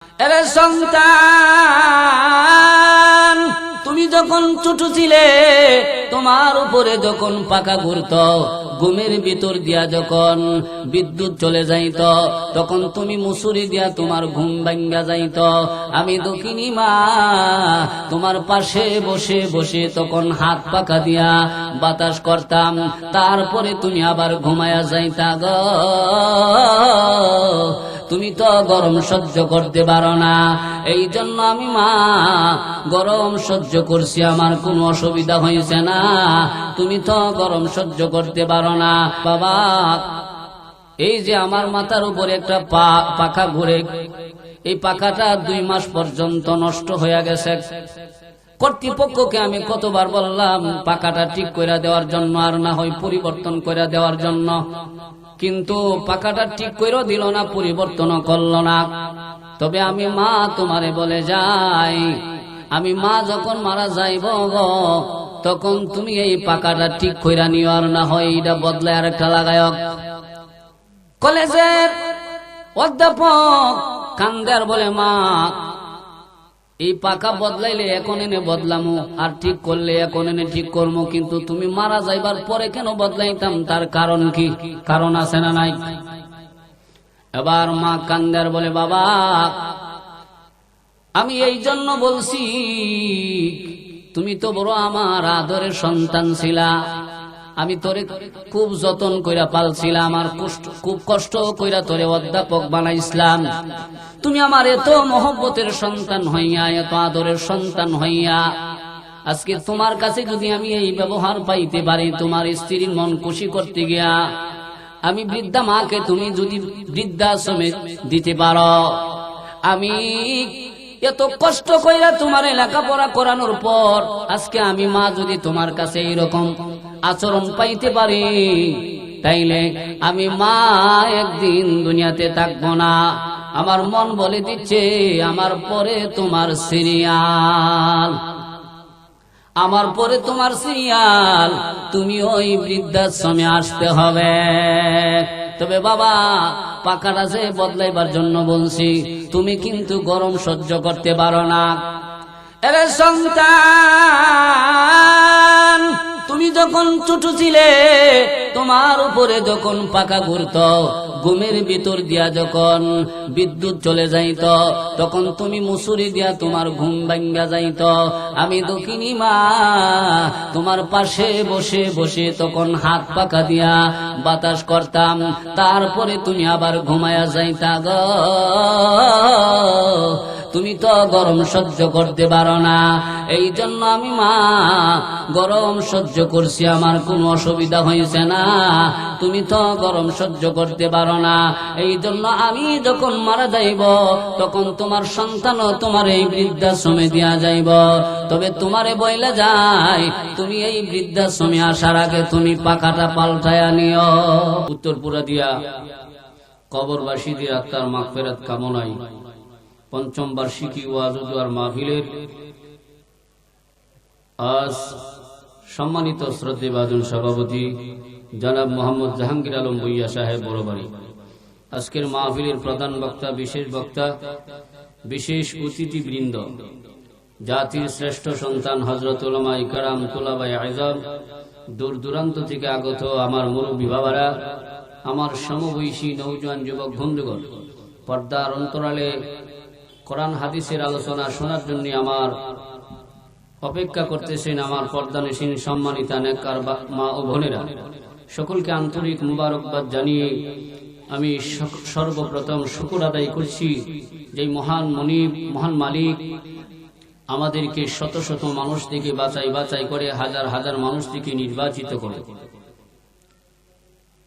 এরে সন্তান, তুমি যখন ছোট ছিলে, তোমার উপরে যখন পাকা ঘুরত, ঘুমের ভিতর দিয়া যখন বিদ্যুৎ চলে যাইত, তখন তুমি মুসুরি দিয়া তোমার ঘুম ভাঙ্গা যাইত। আমি দক্ষিণী মা তোমার পাশে বসে বসে তখন হাত পাকা দিয়া বাতাস করতাম, তারপরে তুমি আবার ঘুমায়া যাইতা গো। তুমি তো গরম সহ্য করতে পারো না, এই জন্য আমি মা গরম সহ্য করছি, আমার কোনো অসুবিধা হয়েছে না। তুমি তো গরম সহ্য করতে পারো না বাবা। এই যে আমার মাথার উপরে একটা পাখা ঘুরে, এই পাখাটা 2 মাস পর্যন্ত নষ্ট হয়ে গেছে। কর্তৃপক্ষকে আমি কতবার বললাম পাখাটা ঠিক করে দেওয়ার জন্য, আর না হয় পরিবর্তন করে দেওয়ার জন্য, কিন্তু পাখাটা ঠিক করেও দিল না, পরিবর্তনও করলো না। তবে আমি মা তোমারে বলে যাই, আমি মা যখন মারা যাইব গো, তখন তুমি এই পাখাটা ঠিক কইরা নিও, আর না হয় এটা বদলে আর একটা লাগায়ক। কলেজের অধ্যাপক কান্দার বলে, মা এই পাকা বদলাইলে এখন এনে বদলামু, আর ঠিক করলে এখন এনে ঠিক করবো, কিন্তু তুমি মারা যাইবার পরে কেন বদলাইতাম, তার কারণ কি? কারণ আছে না নাই? এবার মা কান্দার বলে, বাবা আমি এই জন্য বলছি, তুমি তো বড় আমার আদরের সন্তান ছিলা, আমি তোরে খুব যতন কইরা পালছিলাম, আর খুব কষ্ট কইরা তোরে অধ্যাপক বানাইছিলাম। তুমি আমার এত মহব্বতের সন্তান হইয়া, এত আদরের সন্তান হইয়া, আজকে তোমার কাছে যদি আমি এই ব্যবহার পাইতে পারি, তোমার স্ত্রীর মন খুশি করতে গিয়া, আমি বৃদ্ধা মাকে তুমি যদি বৃদ্ধাশ্রমে দিতে পারো, আমি এত কষ্ট কইরা তোমার লেখাপড়া করানোর পর আজকে আমি মা যদি তোমার কাছে এইরকম আচরণ পাইতে পারি, তাইলে আমি মা একদিন দুনিয়াতে থাকবো না। আমার মন বলে দিচ্ছে আমার পরে তোমার সিরিয়াল, আমার পরে তোমার সিরিয়াল, তুমি ওই বৃদ্ধাশ্রমে আসতে হবে। তবে বাবা পাখাটা যে বদলাইবার জন্য বলছি, তুমি কিন্তু গরম সহ্য করতে পারো না। এরে সন্তান, তুমি যখন ছোট ছিলে, তোমার উপরে যখন পাখা ঘুরত, ঘুমের ভিতর দিয়া যখন বিদ্যুৎ চলে যাইত, তখন তুমি মুসুরি দিয়া তোমার ঘুম ভাঙ্গা যাইত। আমি দক্ষিণী মা তোমার পাশে বসে বসে তখন হাত পাকা দিয়া বাতাস করতাম, তারপরে তুমি আবার ঘুমায়া যাইতা গো। তুমি তো গরম সহ্য করতে পারো না, এই জন্য আমি মা গরম সহ্য করছি, আমার কোনো অসুবিধা হয়েছে না। তুমি তো গরম সহ্য করতে পারো না, এই জন্য আমি যখন মারা যাইব, তখন তোমার সন্তানও তোমার এই বৃদ্ধাশ্রমে দিয়া যাইব। তবে তোমারে বইলে যাই, তুমি এই বৃদ্ধাশ্রমে আসার আগে তুমি পাখাটা পাল্টায়া নিও। উত্তরপুরা দিয়া কবরবাসীদের আত্মার মাগফিরাত কামনায় ৫ম বার্ষিকী ওয়াজ ও দুআর মাহফিলের আজ সম্মানিত শ্রদ্ধেভাজন সভাপতি জনাব মোহাম্মদ জাহাঙ্গীর আলম ভূঁইয়া সাহেব বড়বাড়ি, আজকের মাহফিলের প্রধান বক্তা, বিশেষ বক্তা, বিশেষ অতিথিবৃন্দ, জাতির শ্রেষ্ঠ সন্তান হযরত উলামা ইকরাম, তুলাবায়ে আযম, দূর দূরান্ত থেকে আগত আমার মুরব্বী বাবারা, আমার সমবয়সী নওজোয়ান যুবক বন্ধুগণ, পর্দার অন্তরালে কোরআন হাদিসের আলোচনা শোনার জন্য আমার অপেক্ষা করতেছেন আমার পর্দানশীন সম্মানিতা নেককার মা ও বোনেরা, সকলকে আন্তরিক মুবারকবাদ জানিয়ে আমি সর্বপ্রথম শুকর আদায় করছি যে মহান মনিব, মহান মালিক আমাদেরকে শত শত মানুষ থেকে বাছাই বাছাই করে হাজার হাজার মানুষ থেকে নির্বাচিত করে।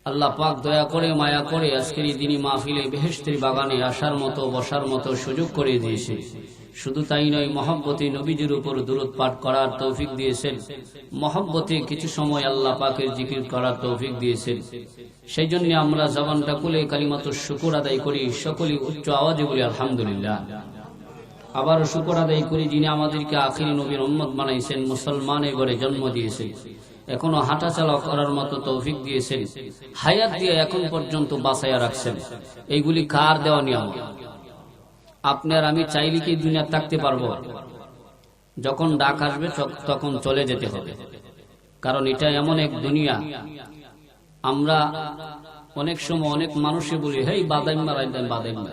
আল্লাহ পাক দয়া করে মায়া করে আজকের এই দিনী মাহফিলে বেহেশতের বাগানে আসার মতো বসার মতো সুযোগ করে দিয়েছে। শুধু তাই নয়, মহব্বতে নবীজির উপর দুরূদ পাঠ করার তৌফিক দিয়েছেন, মহব্বতে কিছু সময় আল্লাহ পাকের জিকির করার তৌফিক দিয়েছেন। সেই জন্য আমরা জবানটা খুলে কালিমাতুশ শুকর আদায় করি, সকলেই উচ্চ আওয়াজে বলি আলহামদুলিল্লাহ। আবারও শুকর আদায় করি যিনি আমাদেরকে আখিরি নবীর উম্মত বানাইছেন, মুসলমানের ঘরে জন্ম দিয়েছেন, এখনো হাঁটাচলা করার মতো তৌফিক দিয়েছেন, হায়াত দিয়ে এখন পর্যন্ত বাঁচাইয়া রাখছেন। এইগুলি কার দেওয়া নিয়ামত? আপনি আর আমি চাইলে কি দুনিয়া থাকতে পারবো? যখন ডাক আসবে তখন চলে যেতে হবে। কারণ এটা এমন এক দুনিয়া, আমরা অনেক সময় অনেক মানুষে বলি, হেই বাদাইম্মা রাইদাম বাদাইম্মা।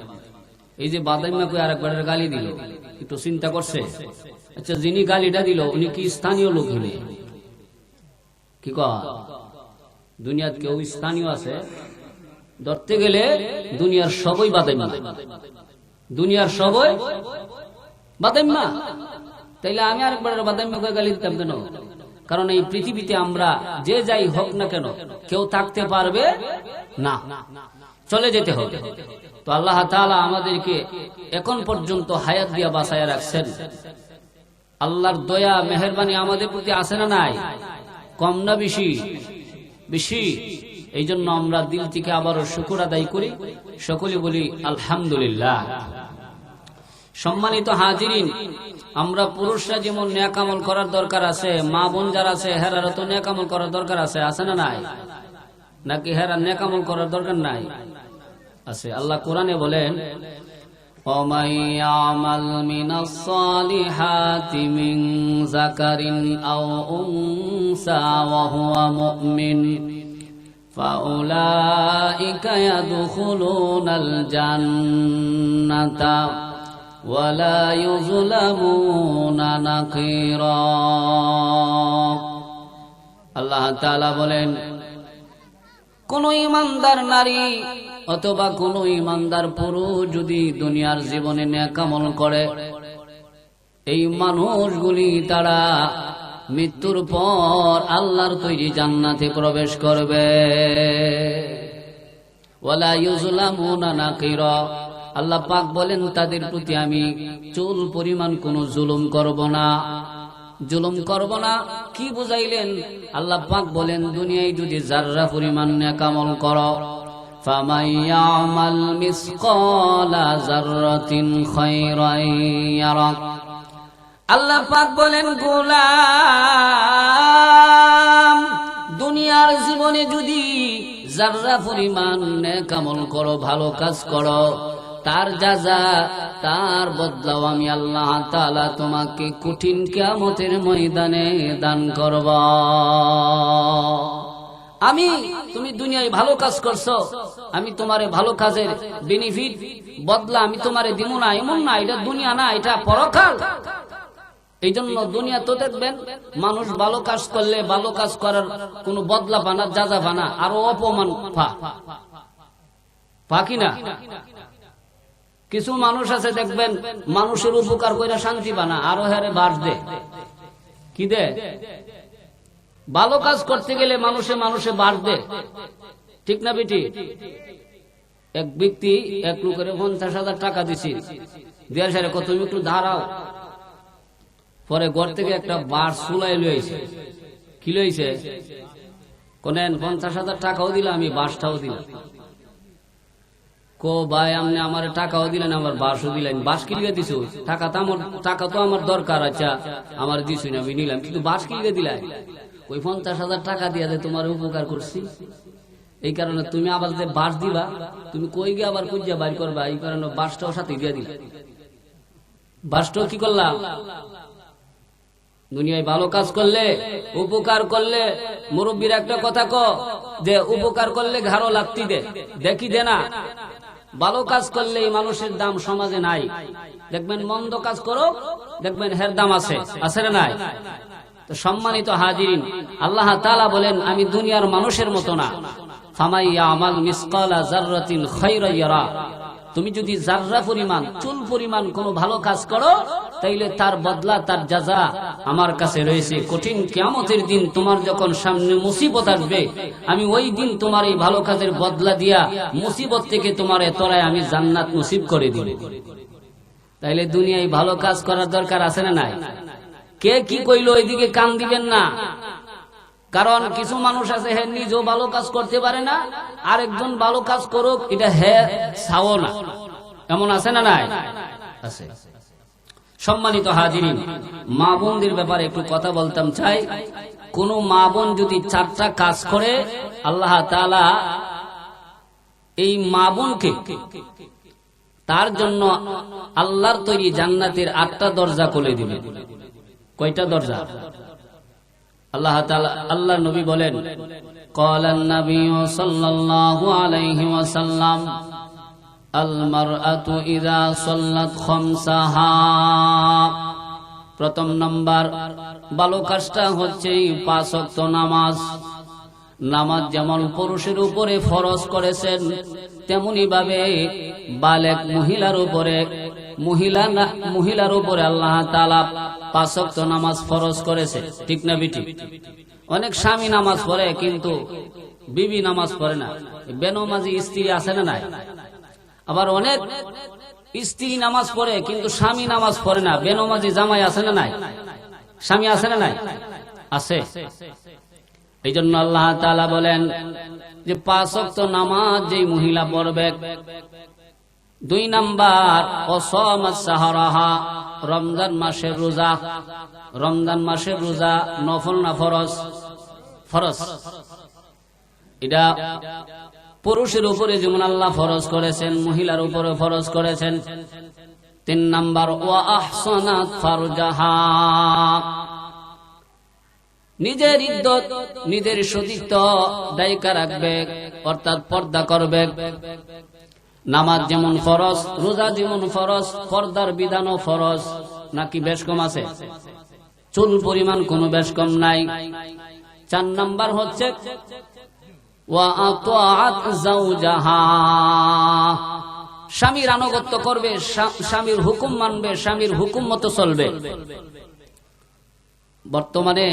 এই যে বাদাইম্মাকে আরেকবার গালি দিল, একটু চিন্তা করছে? আচ্ছা, যিনি গালিটা দিল উনি কি স্থানীয় লোক হলে? কি কয়? দুনিয়ার কেউ স্থানীয় আছে? ধরতে গেলে দুনিয়ার সবই বাদাইম্মা, দুনিয়ার সবই বাদাইম্মা। তাইলে আমি আরেকবার বাদাইম্মাকে গালি দিতাম কেন? কারণ এই পৃথিবীতে আমরা যে যাই হোক না কেন কেউ থাকতে পারবে না, চলে যেতে হবে। তো আল্লাহ তাআলা আমাদেরকে এখন পর্যন্ত হায়াত দিয়া বাঁচায়া রাখছেন। আল্লাহর দয়া মেহেরবানি আমাদের প্রতি আছে না নাই? কম না বেশি? বেশি। এই জন্য আমরা দিল থেকে আবারও শুকর আদায় করি, সকলে বলি আলহামদুলিল্লাহ। সম্মানিত হাজিরিন, আমরা পুরুষরা যেমন নেক আমল করার দরকার আছে, মা বোন যারা আছে হেরারও তো নেক আমল করার দরকার আছে, আছে না নাই? নাকি হেরা নেক আমল করার দরকার নাই? আছে। আল্লাহ কোরআনে বলেন, وَمَن يَعْمَلْ مِنَ الصَّالِحَاتِ مِن ذَكَرٍ أَوْ أُنثَىٰ وَهُوَ مُؤْمِنٌ فَأُولَٰئِكَ يَدْخُلُونَ الْجَنَّةَ وَلَا يُظْلَمُونَ نَقِيرًا। আল্লাহ তাআলা বলেন, কোন ইমানদার নারী অথবা কোন ইমানদার পুরুষ যদি দুনিয়ার জীবনে নেক আমল করে, এই মানুষগুলি তারা মৃত্যুর পর আল্লাহর তৈরি জান্নাতে প্রবেশ করবে। ওয়ালা ইউজলামুনা নাকিরা, আল্লাহ পাক বলেন তাদের প্রতি আমি চুল পরিমাণ কোনো জুলুম করব না, জুলুম করব না। কি বুঝাইলেন? আল্লাহ পাক বলেন, দুনিয়ায় যদি যাররা পরিমাণ নেক আমল করো, ফামান ইয়ামাল মিসকালা যাররাতিন খায়রান ইয়ারা। আল্লাহ পাক বলেন, গোলাম দুনিয়ার জীবনে যদি যাররা পরিমাণ নেক আমল করো, ভালো কাজ করো, তার যাজা, তার বদলাও আমি আল্লাহ তাআলা তোমাকে কঠিন কিয়ামতের ময়দানে দান করব। তুমি দুনিয়ায় ভালো কাজ করছো, আমি তোমারে ভালো কাজের বেনিফিট বদলা আমি তোমারে দিব না, এমন না। এটা দুনিয়া না, এটা পরকাল। এই জন্য দুনিয়া তো দেখবেন মানুষ ভালো কাজ করলে ভালো কাজ করার কোন বদলা পানা, যাজা পানা, আরো অপমান পাকি না। কিছু মানুষ আছে দেখবেন মানুষের উপকার করে শান্তি পানা, আরো হারে বাস দে। কি দে? ভালো কাজ করতে গেলে মানুষে বাস দে, ঠিক না বেটি? এক ব্যক্তি এক লোকের 50,000 টাকা দিছি, দেড় সারে কত একটু দাঁড়াও। পরে ঘর থেকে একটা বাস চুলাই লইছে। কি লইছে? কোনেন 50,000 টাকাও দিলাম, আমি বাসটাও দিলাম। কো ভাই, আপনি আমার টাকাও দিলেন, আমার বাসও দিলেন। বাস কি লিগে দিছো? টাকা তো আমার দরকার, আচ্ছা আমার দিছো না, আমি নিলাম, কিন্তু বাস কি লিগে দিলাই? ওই 50,000 টাকা দিয়া যে তোমার উপকার করছি, এই কারণে তুমি আবার যে বাস দিবা, তুমি কই গিয়ে আবার খুঁজা বাইর করবা, এই কারণে বাসটাও সাথে দিয়ে দিলা। বাসটাও কি করলাম? দুনিয়ায় ভালো কাজ করলে, উপকার করলে, মুরব্বীর একটা কথা যে উপকার করলে ঘাড়ো লাগতি দে, দেখি দে না। ভালো কাজ করলে এই মানুষের দাম সমাজে নাই। দেখবেন মন্দ কাজ করো, দেখবেন হের দাম আছে, আছে না নাই? তো সম্মানিত হাজিরিন, আল্লাহ তাআলা বলেন, আমি দুনিয়ার মানুষের মতো না। ফামান ইয়ামাল মিসকালা যাররাতিন খায়রান ইয়ারা। তুমি যদি যাররা পরিমাণ, চুল পরিমাণ কোনো ভালো কাজ করো, তাইলে তার বদলা, তার যাজা আমার কাছে রয়েছে। কঠিন কিয়ামতের দিন তোমার যখন সামনে মুসিবত আসবে, আমি ওই দিন তোমার এই ভালো কাজের বদলা দিয়া মুসিবত থেকে তোমার তরায় আমি জান্নাত নসিব করে দিব। তাইলে দুনিয়ায় ভালো কাজ করার দরকার আছে না নাই? কে কি কইলো এদিকে কান দিবেন না। কারণ কিছু মানুষ আছে হে নিজেও ভালো কাজ করতে পারে না, আরেকজন ভালো কাজ করুক এটা হে চাও না, এমন আছে না নাই? আছে। সম্মানিত হাজিরিন, মা বোনদের ব্যাপারে একটু কথা বলতাম চাই। কোন মা বোন যদি 4টা কাজ করে, আল্লাহ তাআলা এই মা বোনকে তার জন্য আল্লাহর তৈরি জান্নাতের 8টা দরজা খুলে দিবে। কয়টা দরজা? আল্লাহ তাআলা, আল্লাহ নবী বলেন, ক্বালান নবী সাল্লাল্লাহু আলাইহি ওয়াসাল্লাম, আল মারআতু ইযা সাল্লাত খামসাহা। প্রথম নাম্বার ভালো কাজটা হচ্ছে 5 ওয়াক্ত নামাজ। নামাজ যেমন পুরুষের উপরে ফরজ করেছেন, তেমনি ভাবে বালেগ মহিলার উপরে আল্লাহ তাআলা 5 ওয়াক্ত নামাজ ফরজ করেছে। ঠিক না বেটি? অনেক স্বামী নামাজ পড়ে কিন্তু বিবি নামাজ পড়ে না। বেনমাজি স্ত্রী আছে না নাই? আবার অনেক স্ত্রী নামাজ পড়ে কিন্তু স্বামী নামাজ পড়ে না। বেনমাজি জামাই আছে না নাই? স্বামী আছে না নাই? আছে। এই জন্য আল্লাহ তাআলা বলেন যে 5 ওয়াক্ত নামাজ যেই মহিলা পড়বে। 2 নাম্বার ওয়াসামাস সাহরাহা, রমজান মাসের রোজা। রমজান মাসের রোজা নফল না ফরজ? ফরজ। এটা পুরুষের উপরে যেমন আল্লাহ ফরজ করেছেন, মহিলার উপরে ফরজ করেছেন। 3 নাম্বার ওয়া আহসানাত ফারজাহা, নিজের ইদ্দত, নিজের সতীত্ব দায়িকা রাখবে, অর্থাৎ পর্দা করবে। নামাজ যেমন ফরজ, রোজা যেমন ফরজ, পর্দার বিধানও ফরজ। নাকি বেশ কম আছে? চুল পরিমাণ কোনো বেশ কম নাই। 4 নাম্বার হচ্ছে ওয়া আতাআত যাওজাহা, স্বামীর আনুগত্য করবে, স্বামীর হুকুম মানবে, স্বামীর হুকুম মতো চলবে। বর্তমানে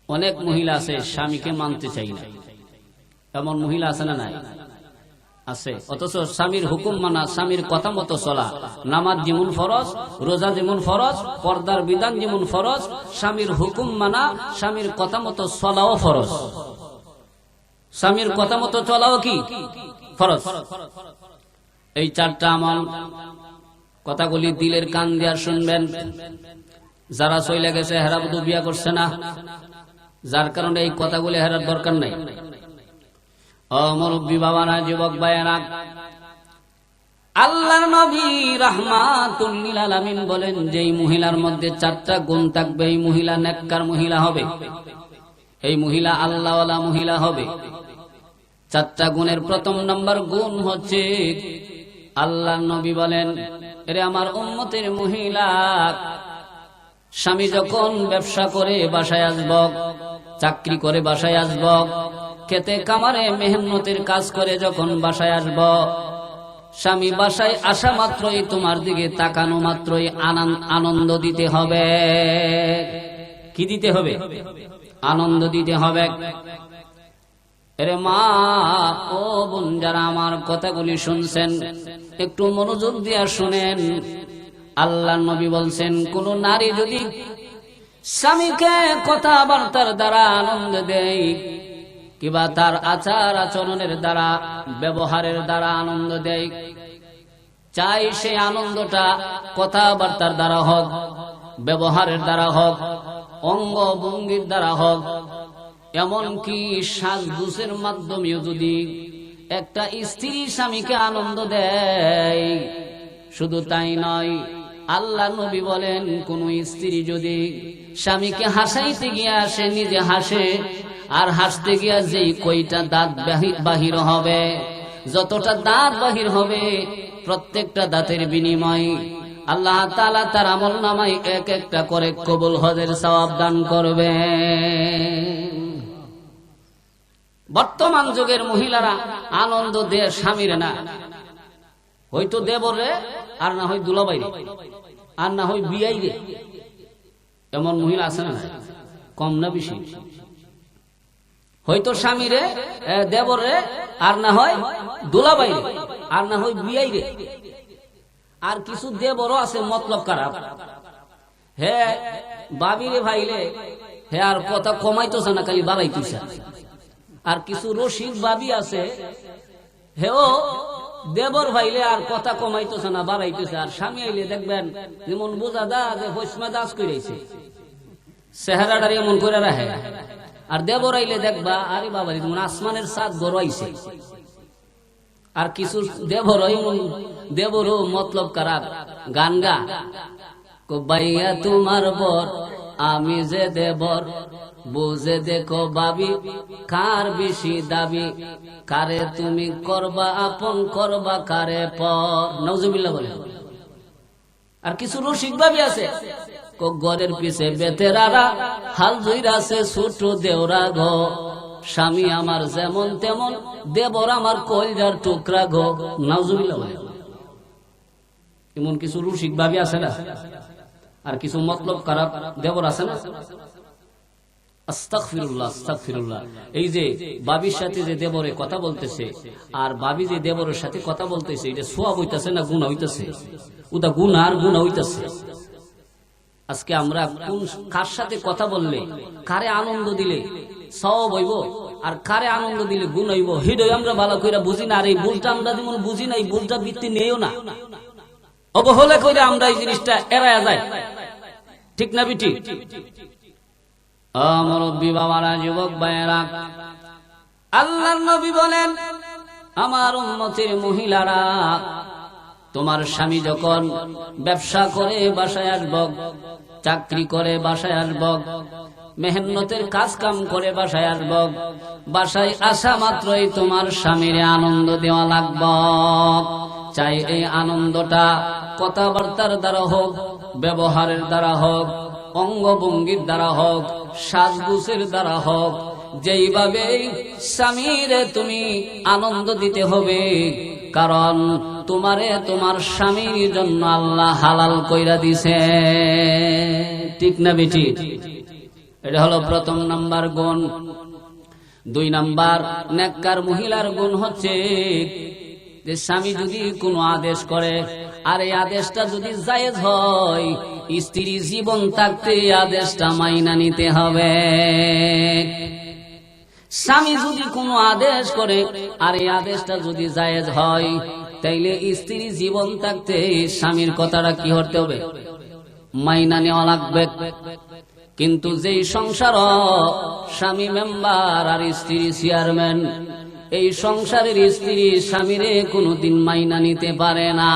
অনেক মহিলা আছে স্বামীকে মানতে চাই না। এমন মহিলা আছে না নাই? আছে। অথচ স্বামীর হুকুম মানা, স্বামীর কথা মতো চলা, নামাজ যেমন ফরজ, রোজা যেমন ফরজ, পর্দার বিধান যেমন ফরজ, স্বামীর হুকুম মানা, স্বামীর কথা মতো চলাও ফরজ। স্বামীর কথা মতো চলাও কি ফরজ? এই 4টা আমল, কথাগুলি দিলের কান দিয়া শুনবেন। যারা চলে গেছে হেরা বুধু বিয়া করছে না, যার কারণে এই কথাগুলি হেরার দরকার নাই। মুরব্বী বাবারা, যুবক ভাইয়েরা, আল্লাহর নবী রাহমাতুল লিল আলামিন বলেন, যেই মহিলার মধ্যে 4টা গুণ থাকবে, এই মহিলা নেককার মহিলা হবে, এই মহিলা আল্লাহওয়ালা মহিলা হবে। 4টা গুণের প্রথম নাম্বার গুণ হচ্ছে, আল্লাহর নবী বলেন, এরে আমার উম্মতের মহিলা, স্বামী যখন ব্যবসা করে বাসায় আসব, চাকরি করে বাসায় আসব, খেতে কামারে মেহনতের কাজ করে যখন বাসায় আসব, স্বামী বাসায় আসা মাত্রই তোমার দিকে তাকানো মাত্রই আনন্দ দিতে হবে। কি দিতে হবে? আনন্দ দিতে হবে। এরে মা ও বোন, যারা আমার কথাগুলি শুনছেন, একটু মনোযোগ দিয়া শুনেন। আল্লাহ নবী বলছেন, কোন নারী যদি স্বামীকে কথাবার্তার দ্বারা আনন্দ দেয়, কিংবা তার আচার আচরণের দ্বারা, ব্যবহারের দ্বারা আনন্দ দেয়, চাই সে আনন্দটা কথাবার্তার দ্বারা হোক, ব্যবহারের দ্বারা হোক, অঙ্গ ভঙ্গির দ্বারা হোক, এমনকি সাজগোজের মাধ্যমেও যদি একটা স্ত্রী স্বামীকে আনন্দ দেয়, শুধু তাই নয়, আল্লাহ নবী বলেন, কোন স্ত্রী যদি স্বামীকে হাসাইতে গিয়া সে নিজে হাসে, আর হাসতে গিয়া যেই কয়টা দাঁত বাহির হবে, যতটা দাঁত বাহির হবে, প্রত্যেকটা দাঁতের বিনিময় আল্লাহ তাআলা তার আমলনামায় এক একটা করে কবুল হজের সওয়াব দান করবে। বর্তমান যুগের মহিলারা আনন্দ দেয় স্বামীর না, হয়তো দেবরে, আর না হয় দুলাবাইরে, আর না হয় বিয়াইরে। এমন মহিলা আছে না? কম না বেশি? হয়তো স্বামীরে, দেবরে, আর না হয় দুলাবাইরে, আর না হয় বিয়াইরে। আর কিছু দেবরও আছে মতলব খারাপ, হে বাবিরে ভাইলে, হে আর কথা কমাইতেছে না, খালি বাড়াইতেছে। আর কিছু রসিক বাবি আছে, হেও দেবর ভাইলে আর কথা কমাইতেছে না, বাড়াইতেছে। আর স্বামী আইলে দেখবেন যেমন বোঝা দা যে হইসমা দাস করেছে, চেহারাটার এমন করে রাখে। আর দেবর আইলে দেখবা, আরে বাবা, যেমন আসমানের চাঁদ গড়াইছে। আর কিছু দেবরও মতলব কারা গান গা ভাইয়া তোমার বর আমি যে দেবর, বুঝে দেখো ভাবি কার বেশি দাবি, কারে তুমি করবা আপন করবা কারে পর। নাউজুবিল্লাহ বলে। আর কিছু রসিক ভাবি আছে ঘরের পিছে বেতেরারা হাল ধইরাছে ছোট দেওরা গো, স্বামী আমার যেমন তেমন দেবর আমার কলজার টুকরা গো। নাউজুবিল্লাহ বলে। এমন কিছু রসিক ভাবি আছে না, আর কিছু মতলব খারাপ দেবর আছে না। আস্তাগফিরুল্লাহ আস্তাগফিরুল্লাহ। এই যে বাবির সাথে যে দেবরে কথা বলতেছে আর বাবি যে দেবরের সাথে কথা বলতেছে, এটা সওয়াব হইতাছে না গুনাহ হইতাছে? ওটা গুনাহ আর গুনাহ হইতাছে। আজকে আমরা কোন কার সাথে কথা বললে, কারে আনন্দ দিলে সওয়াব হইব আর কারে আনন্দ দিলে গুনাহ হইব, হেডই আমরা ভালো কইরা বুঝি না। আর এই ভুলটা আমরা যেমন বুঝি না, এই ভুলটা বৃত্তি নেইও না। অবহেলা করে আমরা এই জিনিসটা এড়ায়া যায়, ঠিক না বিটি? মুরব্বি বাবারা, যুবক ভাইয়েরা, আল্লাহর নবী বলেন আমার উম্মতের মহিলারা, তোমার স্বামী যখন ব্যবসা করে বাসায় আসব, চাকরি করে বাসায় আসব, মেহনতের কাজ কাম করে বাসায় আসব, বাসায় আসা মাত্রই তোমার স্বামীর আনন্দ দেওয়া লাগবে। চাই এই আনন্দটা কথাবার্তার দ্বারা হোক, ব্যবহারের দ্বারা হোক, অঙ্গভঙ্গির দ্বারা হোক, সাজগুজের দ্বারা হোক, যেইভাবে স্বামীরে তুমি আনন্দ দিতে হবে, কারণ তোমারে তোমার স্বামীর জন্য আল্লাহ হালাল কইরা দিছে, ঠিক না বেটি? এটা হলো প্রথম নাম্বার গুণ। 2 নাম্বার নেককার মহিলার গুণ হচ্ছে যে স্বামী যদি কোনো আদেশ করে আর এই আদেশটা যদি জায়েজ হয়, স্ত্রী জীবন থাকতে আদেশটা মাইনা নিতে হবে। স্বামী যদি কোনো আদেশ করে আর এই আদেশটা যদি জায়েজ হয়, তাইলে স্ত্রী জীবন থাকতে স্বামীর কথাটা কি হতে হবে? মাইনা নেওয়া লাগবে। কিন্তু যেই সংসার স্বামী মেম্বার আর স্ত্রী চেয়ারম্যান, এই সংসারের স্ত্রী স্বামীরে কোনোদিন মাইনা নিতে পারে না।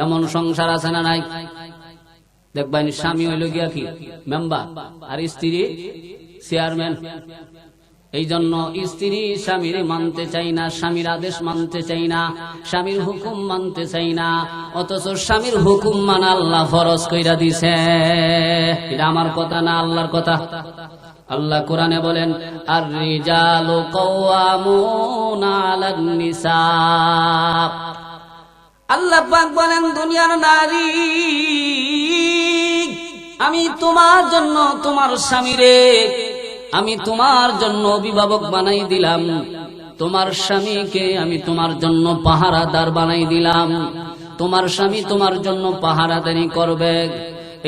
এমন সংসার আছে না নাই? দেখবেন স্বামী হইল গিয়া কি মেম্বার আর স্ত্রী চেয়ারম্যান। এই জন্য স্ত্রী স্বামীর মানতে চাই না, স্বামীর আদেশ মানতে চাই না, স্বামীর হুকুম মানতে চাই না, অথচ স্বামীর হুকুম মানা আল্লাহ ফরজ কইরা দিছে। এটা আমার কথা না, আল্লাহর কথা। আল্লাহ কোরআনে বলেন, আর রিজালু কাওয়ামুনা আলান নিসা। আল্লাহ পাক বলেন, দুনিয়ার নারী, আমি তোমার জন্য তোমার স্বামীরে আমি তোমার জন্য অভিভাবক বানাই দিলাম, তোমার স্বামীকে আমি তোমার জন্য পাহারাদার বানাই দিলাম। তোমার স্বামী তোমার জন্য পাহারাদারি করবে,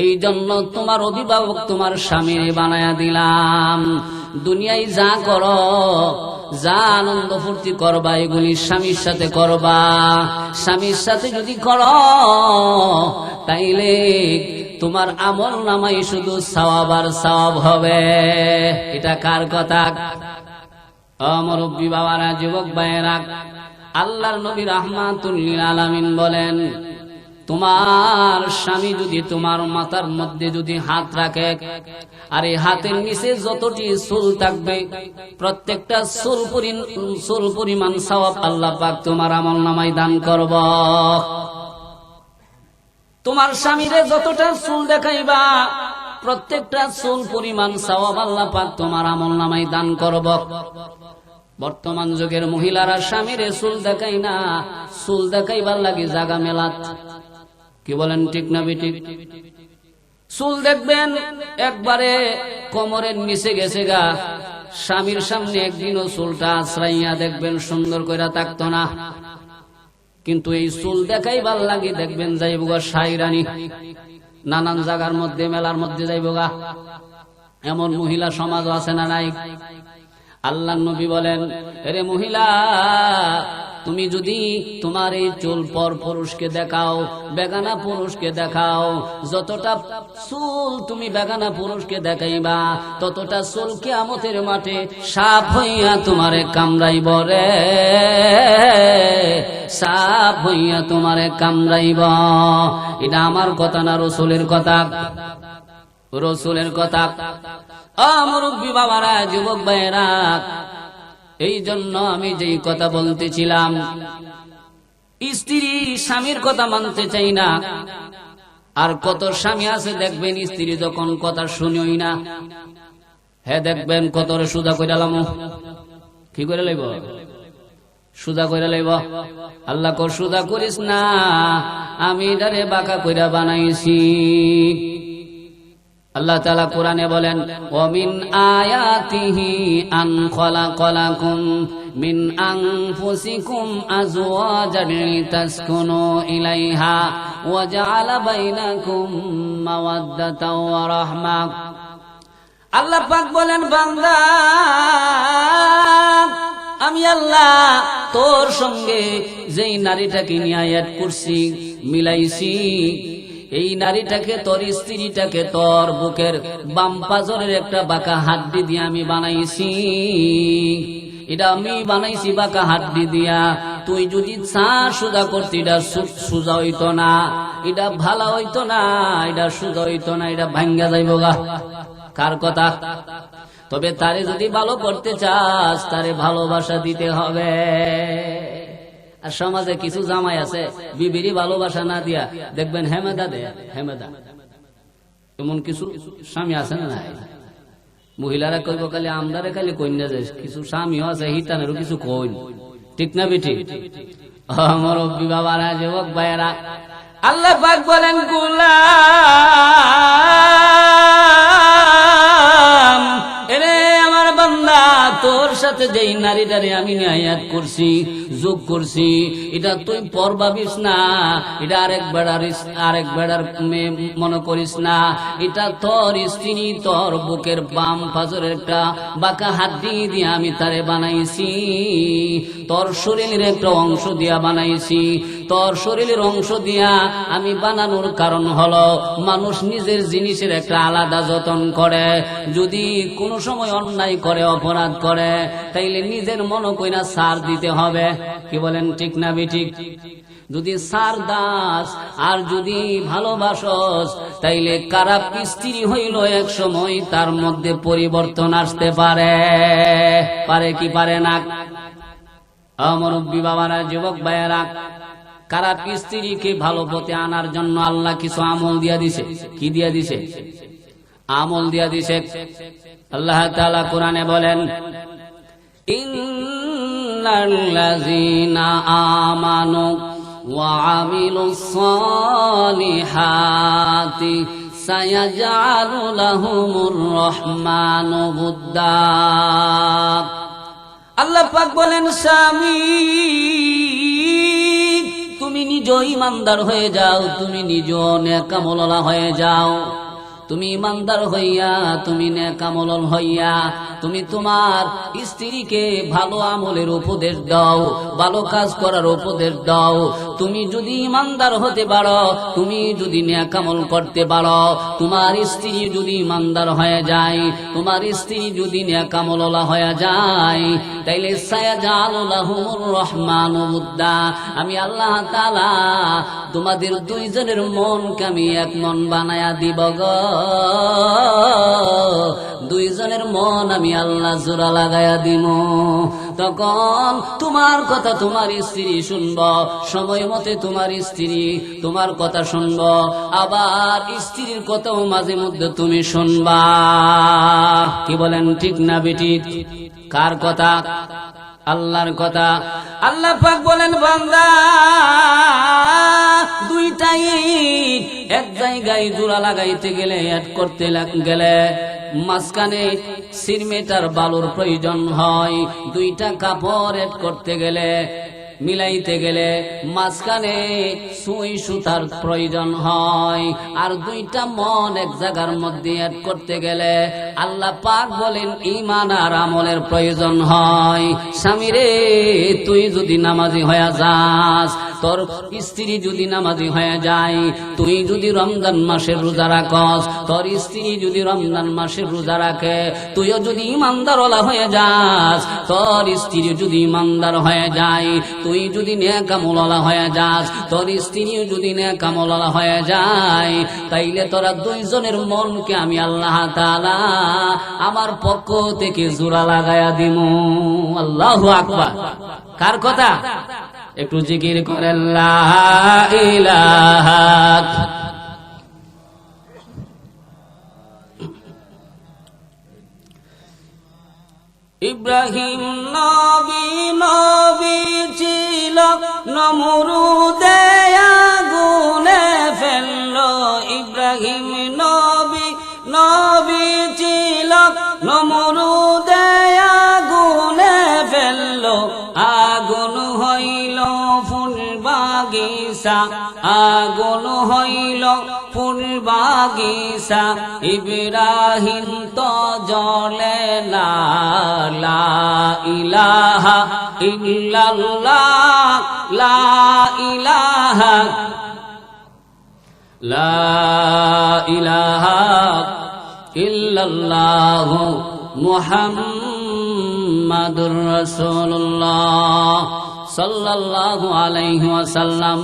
এই জন্য তোমার অভিভাবক তোমার স্বামীরে বানায়া দিলাম। দুনিয়ায় যা করো, যা আনন্দ ফুর্তি করবা, এগুলি স্বামীর সাথে করবা। স্বামীর সাথে যদি করো, তাইলে তোমার আমল নামাই শুধু সওয়াব আর সওয়াব হবে। এটা কার কথা? মুরব্বি বাবারা, যুবক ভাইয়েরা, আল্লাহর নবী রাহমাতুল লিল আলামিন বলেন, তোমার স্বামী যদি তোমার মাথার মধ্যে যদি হাত রাখে আর এই হাতের নিচে যতটি চুল থাকবে, প্রত্যেকটা চুল পরিমাণ সওয়াব আল্লাহ পাক তোমার আমলনামায় দান করব। তোমার স্বামীরে যতটা চুল দেখাইবা, প্রত্যেকটা চুল পরিমাণ সওয়াব আল্লাহ পাক তোমার আমলনামায় দান করব। বর্তমান যুগের মহিলারা স্বামীরে চুল দেখাই না, চুল দেখাইবার লাগে জাগা মেলাত। কি বলেন, ঠিক না বেঠিক? চুল দেখবেন একবারে কোমরের নিচে গেছে গা, স্বামীর সামনে একদিনও চুলটা আশ্রাইয়া দেখবেন সুন্দর কইরা থাকতো না। কিন্তু এই চুল দেখাইবার লাগে দেখবেন যাইব গা সাইরানি, নানান জায়গার মধ্যে মেলার মধ্যে যাইব গা। এমন মহিলা সমাজ আছে না নাই? আল্লাহর নবী বলেন, আরে মহিলা, তুমি যদি তোমার এই চুল পর পুরুষকে দেখাও, বেগানা পুরুষকে দেখাও, যতটা চুল তুমি বেগানা পুরুষকে দেখাইবা, ততটা চুল কিয়ামতের মাঠে সাপ হইয়া তোমারে কামড়াইব রে, সাপ হইয়া তোমারে কামড়াইব। এটা আমার কথা না, রসুলের কথা, রসুলের কথা। মুরব্বী বাবারা, যুবক ভাইয়েরা, এই জন্য আমি যেই কথা বলতেছিলাম, স্ত্রী স্বামীর কথা মানতে চাই না। আর কত স্বামী আছে দেখবেন, স্ত্রী যখন কথা শুনিই না, হ্যাঁ দেখবেন কত সুদা কইরালাম, কি করে লইব, সুদা কইরা লইব। আল্লাহ কো সুদা করিস না, আমি এটারে বাঁকা কইরা বানাইছি। আল্লাহ তাআলা কোরআনে বলেন, ওয়ামিন আয়াতিহি আন খালাকালাকুম মিন আনফুসিকুম আজওয়াজান লিতাসকুনু ইলাইহা ওয়া জাআলা বাইনাকুম মাওয়াদ্দাতাও ওয়া রাহমা। আল্লাহ পাক বলেন, বান্দা, আমি আল্লাহ তোর সঙ্গে যেই নারীটাকে নিয়ে আয়াত করছি, মিলাইছি, এই নারীটাকে, তোর স্ত্রীটাকে তোর বুকের বাম পাজরের একটা বাঁকা হাড্ডি দিয়ে আমি বানাইছি। এটা আমি বানাইছি বাঁকা হাড্ডি দিয়া। তুই যদি চা সুদা করতি, এটা সুজা হইতো না, এটা ভালো হইতো না, এটা সুজা হইতো না, এটা ভাঙ্গা যাইব গা। কার কথা? তবে তারে যদি ভালো করতে চাস, তারে ভালোবাসা দিতে হবে। আর সমাজে কিছু জামাই আছে, বিবিরই ভালোবাসা না দিয়া দেখবেন হেমেদা দেয়, হেমেদা। এমন কিছু স্বামী আছে না? মহিলারা কইব খালি আমদারে খালি কন্যা যায়, কিছু স্বামীও আছে হিতানেরও কিছু কইন, ঠিক না বেটি? আমার বাবারা, যুবক ভাইয়েরা, আল্লাহ পাক বলেন, গোলাম এরে আমার বান্দা, তোর সাথে যেই নারীটারে আমি আয়াত করছি, যোগ করছি, এটা তুই পর ভাবিস না, এটা আরেক বেড়ার মেয়ে মনে করিস না। এটা তোর স্ত্রী, তোর বুকের বাম পাজরের একটা বাঁকা হাড্ডি দিয়ে আমি তারে বানাইছি, তোর শরীরের একটা অংশ দিয়া বানাইছি। তোর শরীরের অংশ দিয়া আমি বানানোর কারণ হলো, মানুষ নিজের জিনিসের একটা আলাদা যত্ন করে। যদি কোনো সময় অন্যায় করে, অপরাধ করে, তাইলে নিজের মনে কইরা সার দিতে হবে। কি বলেন, ঠিক না বেঠিক? যদি সার দাস আর যদি ভালোবাসস, তাইলে খারাপ স্ত্রী হইল এক সময় তার মধ্যে পরিবর্তন আসতে পারে, পারে কি পারে না? মুরব্বী বাবারা, যুবক ভাইয়েরা, খারাপ স্ত্রীকে ভালো পথে আনার জন্য আল্লাহ কিছু আমল দিয়া দিছে। কি দিয়া দিছে? আমল দিয়া দিছে। আল্লাহ তাআলা কোরআনে বলেন, ইন্নাল্লাযীনা আমানু ওয়া আমিলুস সালিহাতি সায়াজআলু লাহুমুর রহমানু বুদ্দা। আল্লাহ পাক বলেন, স্বামী তুমি নিজ ইমানদার হয়ে যাও, তুমি নিজ নেক আমলওয়ালা হয়ে যাও। তুমি ইমানদার হইয়া, তুমি নেক আমল হইয়া, তুমি তোমার স্ত্রীকে ভালো আমলের উপদেশ দাও, ভালো কাজ করার উপদেশ দাও। তুমি যদি ইমানদার হতে পারো, তুমি যদি নেক আমল করতে পারো, তোমার স্ত্রী যদি ইমানদার হয়ে যায়, তোমার স্ত্রী যদি নেক আমলওয়ালা হয়ে যায়, তাইলে সায়াজআলু লাহুমুর রহমানু বুদ্দা। আমি আল্লাহ তাআলা তোমাদের দুইজনের মনকে আমি এক মন বানায়া দিব গো। দুইজনের মন আমি আল্লাহ জোড়া লাগায়া দিব। তখন তোমার কথা তোমার স্ত্রী শুনব, সময় মতে তোমার স্ত্রী তোমার কথা শুনব, আবার স্ত্রীর কথাও মাঝে মধ্যে তুমি শুনবা। কি বলেন, ঠিক না বেটি? কার কথা? আল্লাহর কথা। আল্লাহ পাক বলেন, বান্দা, দুইটা ইট এক জায়গায় জোড়া লাগাইতে গেলে, অ্যাড করতে গেলে মাঝখানে সিমেন্ট আর বালুর প্রয়োজন হয়। দুইটা কাপড় অ্যাড করতে গেলে মিলাইতে গেলে মাঝখানে সুই সুতার প্রয়োজন হয়, আর দুইটা মন এক জায়গার মধ্যে অ্যাড করতে গেলে আল্লাহ পাক বলেন ঈমান আর আমলের প্রয়োজন হয়। স্বামীরে, তুই যদি নামাজি হয়ে যাস, তোর স্ত্রী যদি নামাজি হয়ে যায়, তুই যদি রমজান মাসের রোজা রাখস, তোর স্ত্রী যদি রমজান মাসের রোজা রাখে, তুইও যদি ইমানদারওয়ালা হয়ে যাস, তোর স্ত্রী যদি ইমানদার হয়ে যায়, তুই যদি নেক আমলওয়ালা হয়ে যাস, তোর স্ত্রীও যদি নেক আমলওয়ালা হয়ে যায়, তাইলে তোরা দুইজনের মনকে আমি আল্লাহ তাআলা আমার পক্ষ থেকে জোড়া লাগায়া দিমু। আল্লাহু আকবার। কার কথা? একটু জিকির করেন লা ইলাহা। ইব্রাহিম নবী নবী ছিল, নমরুদে আগুনে ফেললো। ইব্রাহিম নবী নবী ছিল, নমরুদে আগুনে ফেললো। আগুন হইল ফুল বাগিচা, আগুন হইল ফুল বাগিচা। ইব্রাহিম তো জ্বলে না। লা ইলাহা ইল্লাল্লাহ, লা ইলাহা, লা ইলাহা ইল্লাল্লাহ মুহাম্মাদুর রাসূলুল্লাহ সাল্লাল্লাহু আলাইহি ওয়াসাল্লাম।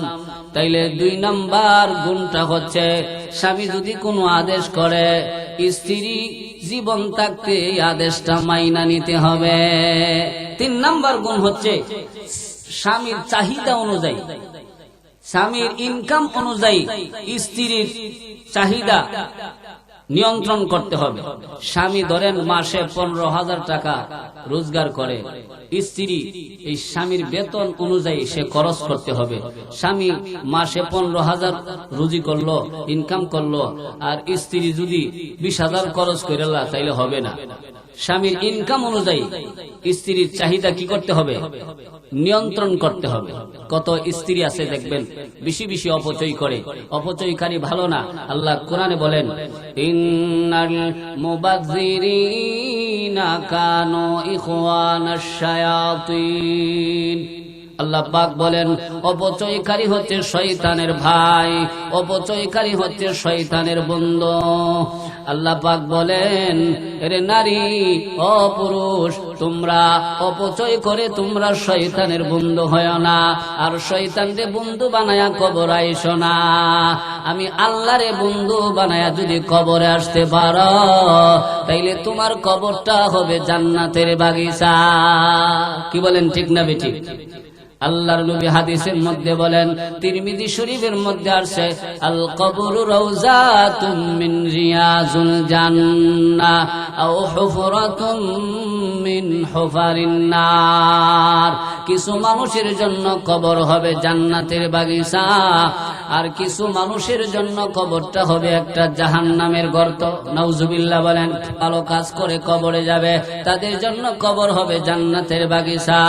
তাইলে 2 নাম্বার গুণটা হচ্ছে, স্বামী যদি কোনো আদেশ করে, স্ত্রী জীবন থাকতে এই আদেশটা মাইনা নিতে হবে। 3 নাম্বার গুণ হচ্ছে, স্বামীর চাহিদা অনুযায়ী, স্বামীর ইনকাম অনুযায়ী স্ত্রীর চাহিদা নিয়ন্ত্রণ করতে হবে। স্বামী ধরেন মাসে 15,000 টাকা রোজগার করে, স্ত্রী এই স্বামীর বেতন অনুযায়ী সে খরচ করতে হবে। স্বামী মাসে 15,000 রুজি করলো, ইনকাম করলো, আর স্ত্রী যদি 20,000 খরচ করে, তাইলে হবে না। স্বামীর ইনকাম অনুযায়ী স্ত্রীর চাহিদা কি করতে হবে? নিয়ন্ত্রণ করতে হবে। কত স্ত্রী আছে দেখবেন বেশি বেশি অপচয় করে, অপচয়কারী ভালো না। আল্লাহ কোরআনে বলেন, ইন্নাল মুবাযযিরিনা কানু ইখওয়ানাশ শায়াতিন। আল্লাহ পাক বলেন, অপচয়কারী হচ্ছে শয়তানের ভাই, অপচয়কারী হচ্ছে শয়তানের বন্ধু। আল্লাহ পাক বলেন, এরে নারী ও পুরুষ, তোমরা অপচয় করে তোমরা শয়তানের বন্ধু হয় না, আর শয়তানরে বন্ধু বানায়া কবর আইসো না। আমি আল্লাহরে বন্ধু বানায়া যদি কবরে আসতে পারো, তাইলে তোমার কবরটা হবে জান্নাতের বাগিচা। কি বলেন, ঠিক না বেঠিক? আল্লাহর নবী হাদিসের মধ্যে বলেন, তিরমিজি শরীফের মধ্যে আছে, আল কবরু রাউযাতুম মিন রিয়াজুল জান্নাহ আও হুফরাতুম মিন হুফারিন নার। কিছু মানুষের জন্য কবর হবে জান্নাতের বাগিচা, আর কিছু মানুষের জন্য কবরটা হবে একটা জাহান্নামের গর্ত। নাউজুবিল্লাহ বলেন। ভালো কাজ করে কবরে যাবে, তাদের জন্য কবর হবে জান্নাতের বাগিচা,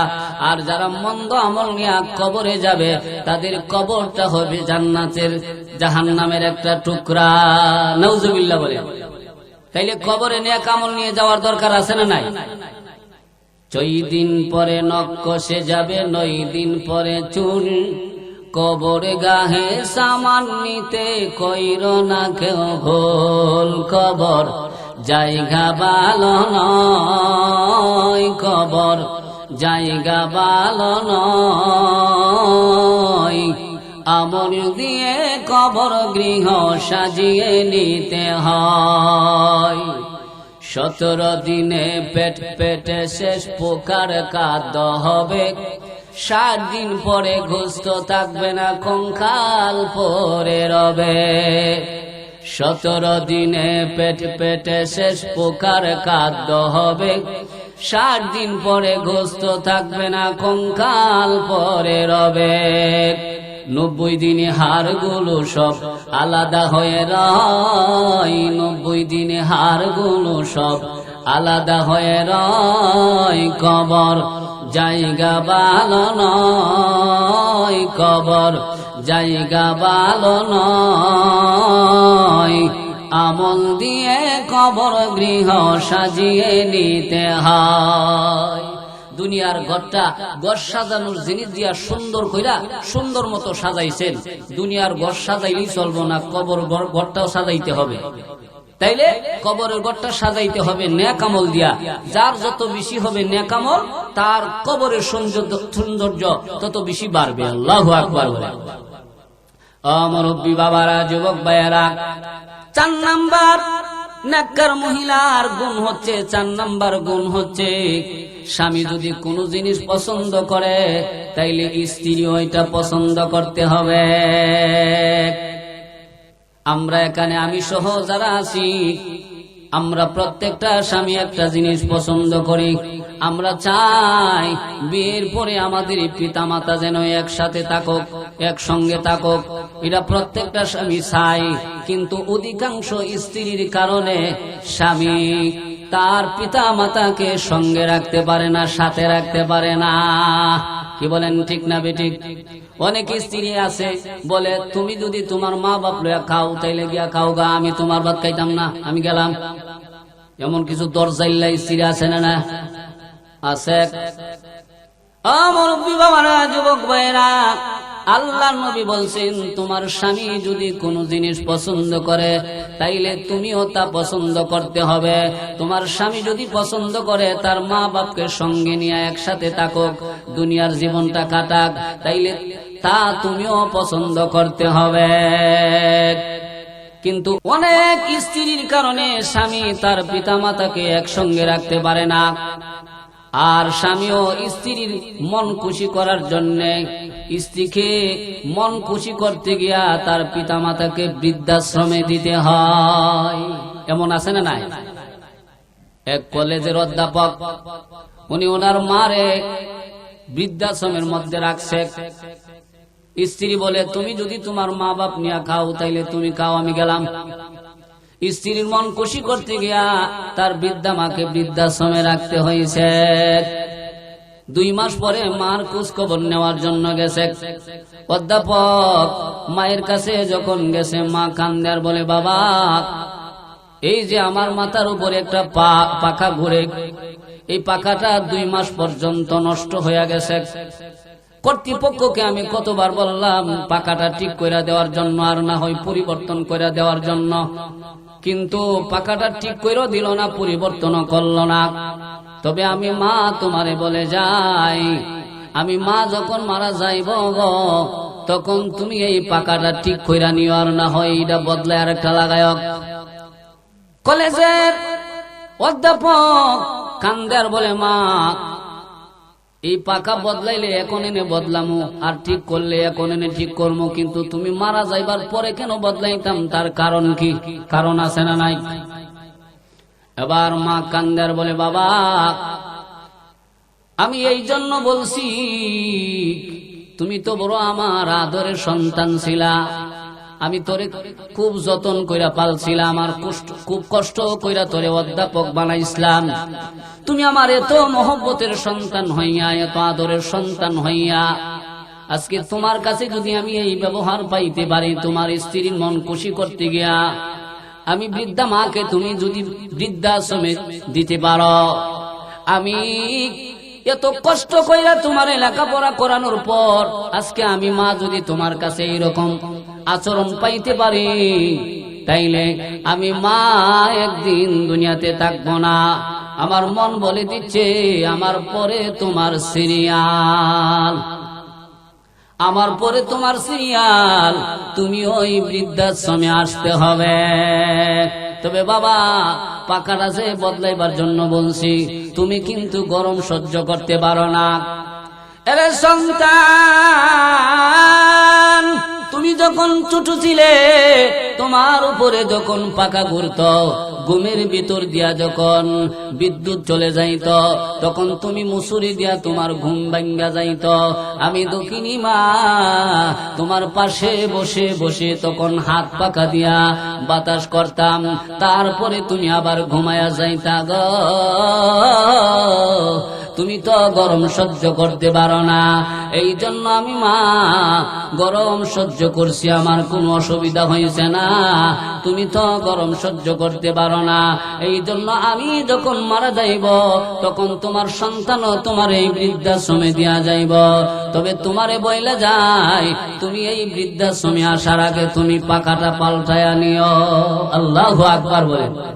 আর যারা মন্দ আমল নিয়ে কবরে যাবে, তাদের কবরটা হবে জান্নাতের জাহান্নামের একটা টুকরা। নাউজুবিল্লাহ বলেন। তাইলে কবরে নেক আমল নিয়ে যাওয়ার দরকার আছে না নাই? 4 দিন পরে নখ কষে যাবে, 9 দিন পরে চুল। কবরে গাহে সামান নিতে কইর না কেউ ভুল। কবর জায়গা ভালো নয়, কবর জায়গা ভালো নয়। আমল দিয়ে কবর গৃহ সাজিয়ে নিতে হয়। 17 দিনে পেট পেটে শেষ পোকার কাদ হবে, 60 দিন পরে গোস্ত থাকবে না, কঙ্কাল পরে রবে। 17 দিনে পেট পেটে শেষ পোকার খাদ্য হবে, 60 দিন পরে গোস্ত থাকবে না, কঙ্কাল পরে রবে। 90 দিনে হাড়গুলো সব আলাদা হয়ে রয়, 90 দিনে হাড়গুলো সব আলাদা হয়ে রয়। কবর জায়গা ভালো নয়, কবর জায়গা ভালো নয়, আমল দিয়ে কবর গৃহ সাজিয়ে নিতে হয়। দুনিয়ার ঘর সাজানোর জিনিস দিয়া সুন্দর কইরা সুন্দর মতো সাজাইছেন, দুনিয়ার ঘর সাজাইলেই চলবো না, কবর ঘরটাও সাজাইতে হবে। তাইলে কবরের ঘরটা সাজাইতে হবে নেক আমল দিয়া। যার যত বেশি হবে নেক আমল, তার কবরের সৌন্দর্য তত বেশি বাড়বে। আল্লাহু আকবার। মুরব্বি বাবারা, যুবক ভাইয়েরা, 4 নাম্বার নেককার মহিলার গুণ হচ্ছে, 4 নাম্বার গুণ হচ্ছে স্বামী যদি কোনো জিনিস পছন্দ করে তাইলে স্ত্রী ওইটা পছন্দ করতে হবে। আমরা এখানে আমি সহ যারা আছি, আমরা প্রত্যেকটা স্বামী একটা জিনিস পছন্দ করি। আমরা চাই বিয়ের পরে আমাদের পিতা মাতা যেন একসাথে থাকুক, একসঙ্গে থাকুক, এটা প্রত্যেকটা স্বামী চাই। কিন্তু অধিকাংশ স্ত্রীর কারণে স্বামী তার পিতা মাতাকে সঙ্গে রাখতে পারে না, সাথে রাখতে পারে না। কি বলেন, ঠিক না বেঠিক? অনেক স্ত্রী আছে বলে, তুমি যদি তোমার মা বাপ লইয়া খাও তাইলে গিয়া খাও গা, আমি তোমার ভাত খাইতাম না, আমি গেলাম। এমন কিছু দরজাইল্লা স্ত্রী আছে না? আছে। আমার বাবারা, যুবক ভাইরা, আল্লাহ নবী বলছেন তোমার স্বামী যদি কোনো জিনিস পছন্দ করে তাইলে তুমিও তা পছন্দ করতে হবে। তোমার স্বামী যদি পছন্দ করে তার মা বাপকে সঙ্গে নিয়ে একসাথে থাকুক, দুনিয়ার জীবনটা কাটাক, তাইলে তা তুমিও পছন্দ করতে হবে। কিন্তু অনেক স্ত্রীর কারণে স্বামী তার পিতা মাতাকে একসঙ্গে রাখতে পারে না, আর স্বামীও স্ত্রীর মন খুশি করার জন্য স্ত্রীকে মন খুশি করতে গিয়া তার পিতা মাতাকে বৃদ্ধাশ্রমে দিতে হয়। এমন আছে না নাই? এক কলেজের অধ্যাপক, উনি ওনার মারে বৃদ্ধাশ্রমের মধ্যে রাখছে। স্ত্রী বলে, তুমি যদি তোমার মা বাপ নিয়ে খাও তাইলে তুমি খাও, আমি গেলাম। স্ত্রীর মন খুশি করতে গিয়া তার বৃদ্ধা মাকে বৃদ্ধাশ্রমে রাখতে হয়েছে। 2 মাস পরে মার খোঁজ খবর নেওয়ার জন্য গেছে। অধ্যাপক মায়ের কাছে যখন গেছে, মা কান্দে আর বলে, বাবা, এই যে আমার মাথার উপরে একটা পাখা ঘুরে, এই পাখাটা 2 মাস পর্যন্ত নষ্ট হয়ে গেছে। কর্তৃপক্ষকে আমি কতবার বললাম পাখাটা ঠিক করে দেওয়ার জন্য, আর না হয় পরিবর্তন করে দেওয়ার জন্য, কিন্তু পাখাটা ঠিক করে দিল না, পরিবর্তনও করল না। তবে আমি মা তোমারে বলে যাই, আমি মা যখন মারা যাইব তখন তুমি এই পাখাটা ঠিক করে নিও, আর না হয় এটা বদলায় আর একটা লাগায়ক। কলেজের অধ্যাপক কান্দার বলে, মা, এই পাকা বদলাইলে এখন এনে বদলামু, আর ঠিক করলে এখন এনে ঠিক করবো, কিন্তু তুমি মারা যাইবার পরে কেন বদলাইতাম, তার কারণ কি? কারণ আছে না নাই? এবার মা কান্দার বলে, বাবা, আমি এই জন্য বলছি, তুমি তো বড় আমার আদরের সন্তান ছিলা, আমি তোরে খুব যতন কইরা পালছিলাম, আর খুব কষ্ট কইরা তোরে অধ্যাপক বানাইছিলাম। তুমি আমার এত মহব্বতের সন্তান হইয়া, এত আদরের সন্তান হইয়া, আজকে তোমার কাছে যদি আমি এই ব্যবহার পাইতে পারি, তোমার স্ত্রীর মন খুশি করতে গিয়া, আমি বৃদ্ধা মাকে তুমি যদি বৃদ্ধাশ্রমে দিতে পারো, আমি এত কষ্ট কইরা তোমার লেখাপড়া করানোর পর আজকে আমি মা যদি তোমার কাছে এইরকম আচরণ পাইতে পারি, তাইলে আমি মা একদিন দুনিয়াতে থাকবো না। আমার মন বলে দিচ্ছে আমার পরে তোমার সিরিয়াল, আমার পরে তোমার সিরিয়াল, তুমি ওই বৃদ্ধাশ্রমে আসতে হবে। তবে বাবা, পাখাটা যে বদলাইবার জন্য বলছি, তুমি কিন্তু গরম সহ্য করতে পারো না। এরে সন্তান, তুমি যখন ছোট ছিলে, তোমার উপরে যখন পাখা ঘুরত, ঘুমের ভিতর দিয়া যখন বিদ্যুৎ চলে যাইত, তখন তুমি মুসুরি দিয়া তোমার ঘুম ভাঙ্গা যাইত। আমি দক্ষিণী মা তোমার পাশে বসে বসে তখন হাত পাখা দিয়া বাতাস করতাম, তারপরে তুমি আবার ঘুমায়া যাইতা গো। তুমি তো গরম সহ্য করতে পারো না, এই জন্য আমি মা গরম সহ্য করছি, আমার কোনো অসুবিধা হয়েছে না। তুমি তো গরম সহ্য করতে পারো না, এই জন্য আমি যখন মারা যাইব তখন তোমার সন্তানও তোমার এই বৃদ্ধাশ্রমে দিয়া যাইব। তবে তোমারে বইলে যাই, তুমি এই বৃদ্ধাশ্রমে আসার আগে তুমি পাকাটা পাল্টায়া নিও। আল্লাহু আকবার বলেন।